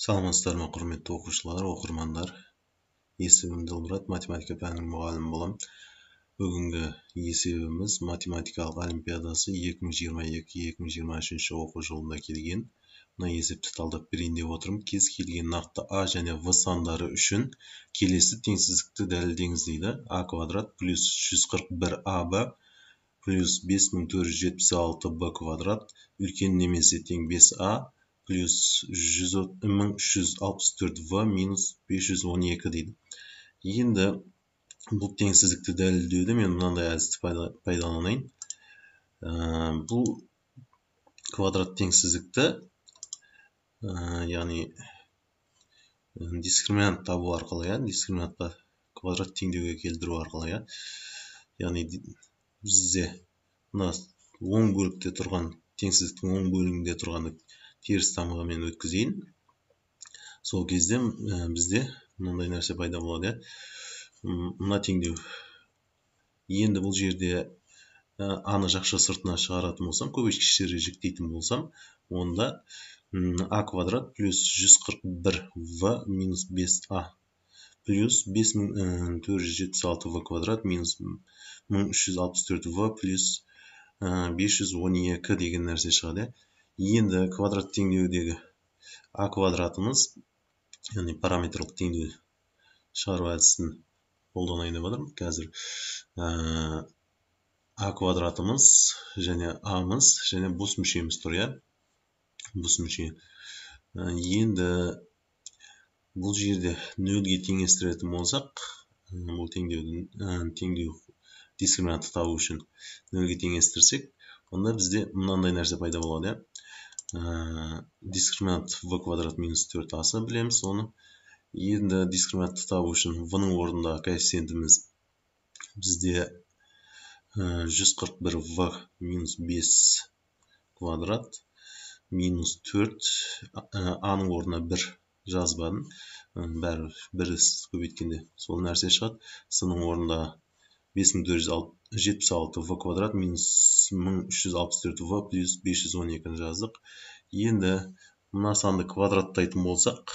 Саламатсыздар ма, құрметті оқушылар, оқырмандар. Есімім Дылмұрат, математика пәнінің мұғалімі боламын. Бүгінгі есебіміз математикалық олимпиадасы 2022-2023 оқу жылында келген. Мына есепті талдап берейін деп отырмын. Кез келген нақты А және В сандары үшін келесі теңсіздікті дәлелдеңіз дейді. А квадрат плюс 141АБ плюс 5476Б квадрат үлкен немесе тең 5А плюс 1364В минус 512 дейді. Енді бұл теңсіздікті дәлелдеуде мен мынандай әдісті пайдаланайын. Бұл квадрат теңсіздікті, яғни дискриминант табу арқылы, дискриминантты квадрат теңдеуге келтіру арқылы, яғни бізде мына оң бөлікте тұрған теңсіздіктің оң бөлігінде тұрғанды теріс тамғамен өткізейін. Сол кезде бізде мынандай нәрсе пайда болады. Мына теңдеу. Енді бұл жерде аны жақша сыртына шығаратын болсам, көбейткіштерге жіктейтін болсам, онда А квадрат плюс 141В минус 5А плюс 5476В квадрат минус 1364В плюс 512 деген нәрсе шығады. Енді квадрат теңдеудегі А квадратымыз, яғни параметрлік теңдеу шығару әдісін қолданайын деп отырмын. Қазір А квадратымыз және A'мыз және бос мүшеміз тұр, бос мүше. Енді бұл жерде нөлге теңестіретін болсақ, бұл теңдеу дискриминантты табу үшін нөлге теңестірсек, онда бізде мынандай нәрсе пайда болады. Дискриминант В квадрат минус 4асы білеміз оны. Енді дискриминантты табу үшін В-ның орнында коэффициентіміз бізде 141В минус 5 квадрат минус 4, А-ның орнына 1 жазбадым. Бәрі бір көбейткенде сол нәрсе шығады. С-ның орнында 5476В квадрат минус 1364В плюс 512 жаздық. Енді мына санды квадраттайтын болсақ,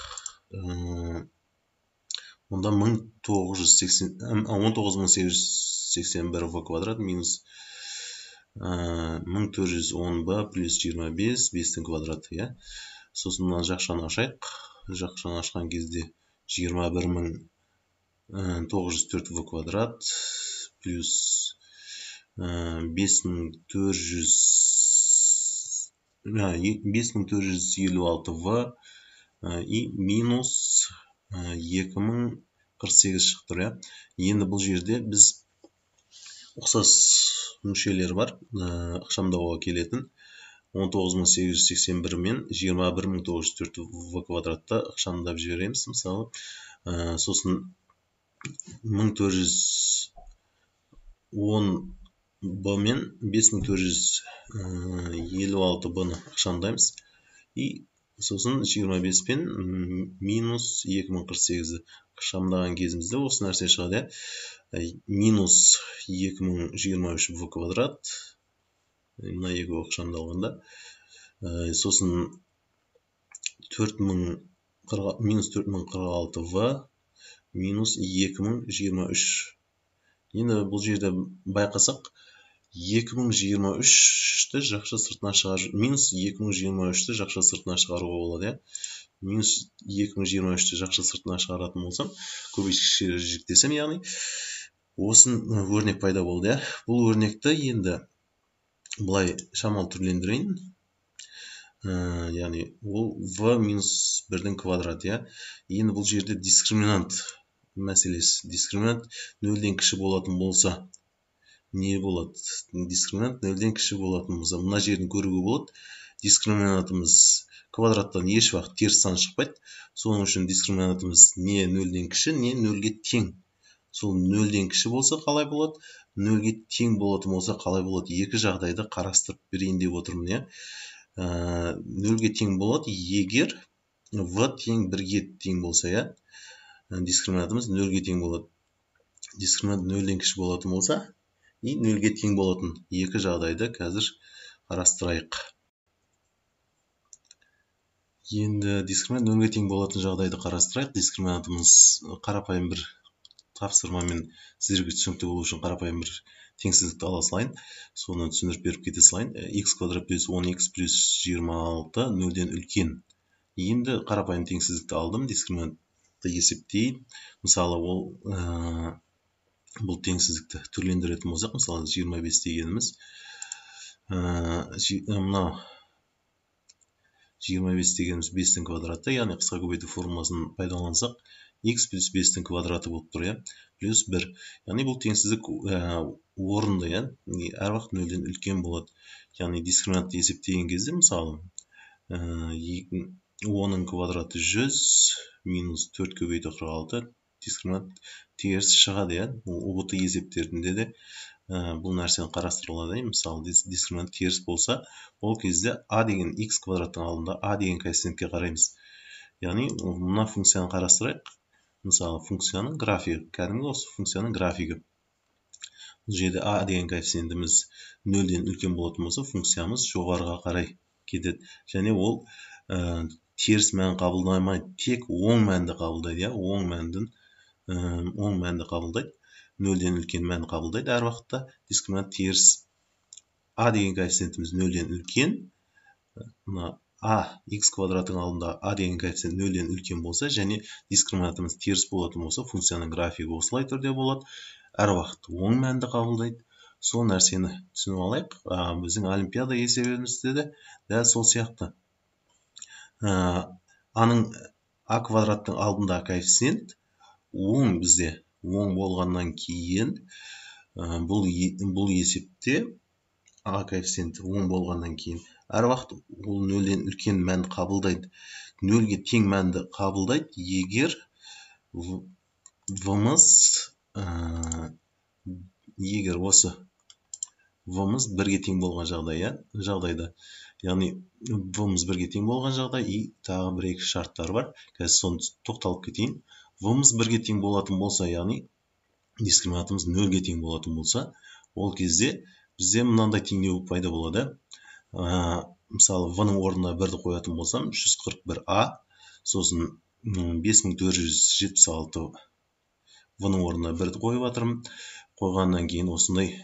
онда 19881В квадрат минус 1410В плюс 25, 5-тің квадраты. Сосын мына жақшаны ашайық. Жақшаны ашқан кезде 21904В квадрат плюс 5456В и минус 2048 шықтыр. Енді бұл жерде біз ұқсас мүшелер бар, ықшамдауға келетін 19881 мен 21904В квадратта ықшамдап жібереміз. Мысалы, сосын 1410Б мен 5456Б-ны ықшамдаймыз. И сосын 25 пен минус 2048-ді ықшамдаған кезімізде осы нәрсе шығады. Минус 2023В квадрат, мына екі ықшамдалғанда. Сосын минус 4046В минус 2023. Енді бұл жерде байқасақ, 2023-ті жақша сыртына шығару, минус 2023-ті жақша сыртына шығаруға болады. Минус 2023-ті жақша сыртына шығаратын болсам, көбейткіштерге жіктесем, яғни осын өрнек пайда болды. Бұл өрнекті енді бұлай шамалы түрлендірейін. Яғни ол В минус 1-дің квадраты. Енді бұл жерде дискриминант мәселесі. Дискриминант нөлден кіші болатын болса, не болады? Дискриминант нөлден кіші болатын болса, мына жерін көруге болады. Дискриминантымыз квадраттан еш уақыт теріс сан шықпайды. Соның үшін дискриминантымыз не нөлден кіші, не нөлге тең. Сол нөлден кіші болса қалай болады? Нөлге тең болатын болса қалай болады? Екі жағдайды қарастырып берейін деп отырмын. Нөлге тең болады, егер В тең 1-ге тең болса, дискриминантымыз нөлге тең болады. Дискриминант нөлден кіші болатын болса, и нөлге тең болатын екі жағдайды қазір қарастырайық. Енді дискриминант нөлге тең болатын жағдайды қарастырайық. Дискриминантымыз қарапайым бір тапсырмамен сіздерге түсінікті болу үшін қарапайым бір теңсіздікті ала салайын. Соны түсіндіріп беріп кете салайын. X квадрат плюс 10x плюс 26 нөлден үлкен. Енді қарапайым теңсіздікті алдым. Дискриминантты есептейін. Мысалы, бұл теңсіздікті түрлендіретін болсақ, мысалы 25 дегеніміз мынау 25 дегеніміз 5-тің квадраты, яғни қысқа көбейту формуласын пайдалансақ, x плюс 5-тің квадраты болып тұр, плюс 1. Яғни бұл теңсіздік орынды, әр уақыт нөлден үлкен болады. Яғни дискриминантты есептеген кезде, мысалы, 10-ның квадраты 100 минус 4 көбейту 46, дискриминант теріс шығады, ұбт есептерінде де бұл нәрсені қарастырылады. Мысалы, дискриминант теріс болса, ол кезде а деген x квадраттың алдында а деген коэффициентке қараймыз. Яғни, мына функцияны қарастырайық. Мысалы, функцияның графигі, кәдімгі осы функцияның графигі. Бұл жерде а деген коэффициентіміз нөлден үлкен болатын болса, функциямыз жоғарыға қарай кетеді. Және ол теріс мән қабылдамайды, тек оң мәнді қабылдайды, оң мәнді қабылдайды. Нөлден үлкен мән қабылдайды әр уақытта. Дискриминант теріс. А деген коэффициентіміз нөлден үлкен. А, x квадраттың алдында а деген коэффициент нөлден үлкен болса, және дискриминантымыз теріс болатын болса, функцияның графигі осылай түрде болады. Әр уақыт оң мәнді қабылдайды. Сол нәрсені түсініп алайық. Біздің олимпиада есебімізде де дәл сол сияқты. А квадраттың алдында коэффициент оң бізде. Оң болғаннан кейін бұл есепте а коэффициенті оң болғаннан кейін әр уақыт ол нөлден үлкен мәнді қабылдайды. Нөлге тең мәнді қабылдайды, егер осы v-мыз бірге тең болған жағдайда. Яғни v-мыз бірге тең болған жағдай, и тағы бір-екі шарттар бар. Қазір соны тоқталып кетейін. V-мыз бірге тең болатын болса, яғни дискриминантымыз нөлге тең болатын болса, ол кезде бізде мынандай теңдеу пайда болады. Мысалы, v-ның орнына 1-ді қоятын болсам, 141a, сосын 5476 v-ның орнына 1-ді қойып атырмын. Қойғаннан кейін осындай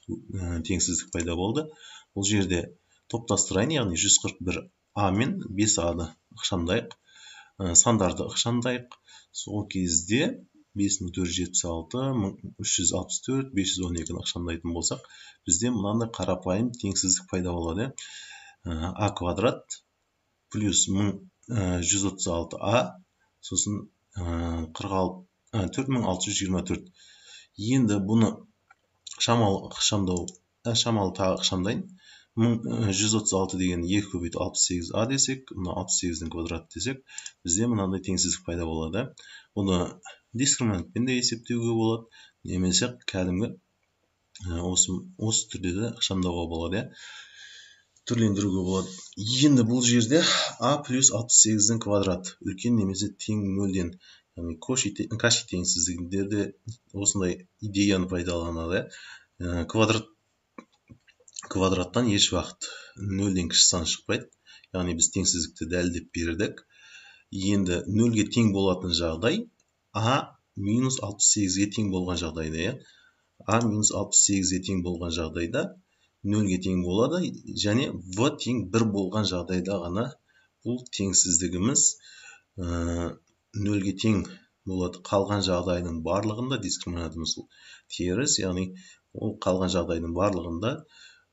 теңсіздік пайда болды. Бұл жерде топтастырайын, яғни 141a мен 5a-ды ықшамдайық, сандарды ықшамдайық. Сол кезде 5476, 364, 512-ні ықшамдайтын болсақ, бізде мынандай қарапайым теңсіздік пайда болады. А квадрат плюс 136а, сосын 4624. Енді бұны шамалы тағы ықшамдайын. 136 деген 2 көбейту 68а десек, 68-дің квадраты десек, бізде мынандай теңсіздік пайда болады. Бұны дискриминантпен де есептеуге болады, немесе кәдімгі осы түрде де ықшамдауға болады, түрлендіруге болады. Енді бұл жерде а плюс 68-дің квадраты үлкен немесе тең нөлден, яғни Каши теңсіздігінде де осындай идеяны пайдаланады. Квадраттан еш уақыт нөлден кіші сан шықпайды. Яғни біз теңсіздікті дәлдеп бердік. Енді нөлге тең болатын жағдай а минус 68-ге тең болған жағдайда. А минус 68-ге тең болған жағдайда нөлге тең болады, және в тең 1 болған жағдайда ғана бұл теңсіздігіміз нөлге тең болады. Қалған жағдайдың барлығында дискриминантымыз теріс, яғни ол қалған жағдайдың барлығында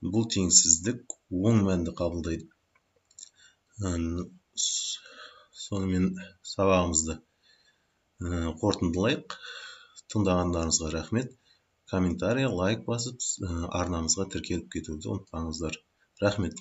бұл теңсіздік оң мәнді қабылдайды. Сонымен сабағымызды қорытындылайық. Тыңдағандарыңызға рахмет. Комментарий, лайк басып, арнамызға тіркеліп кетуді ұмытпаңыздар. Рахмет.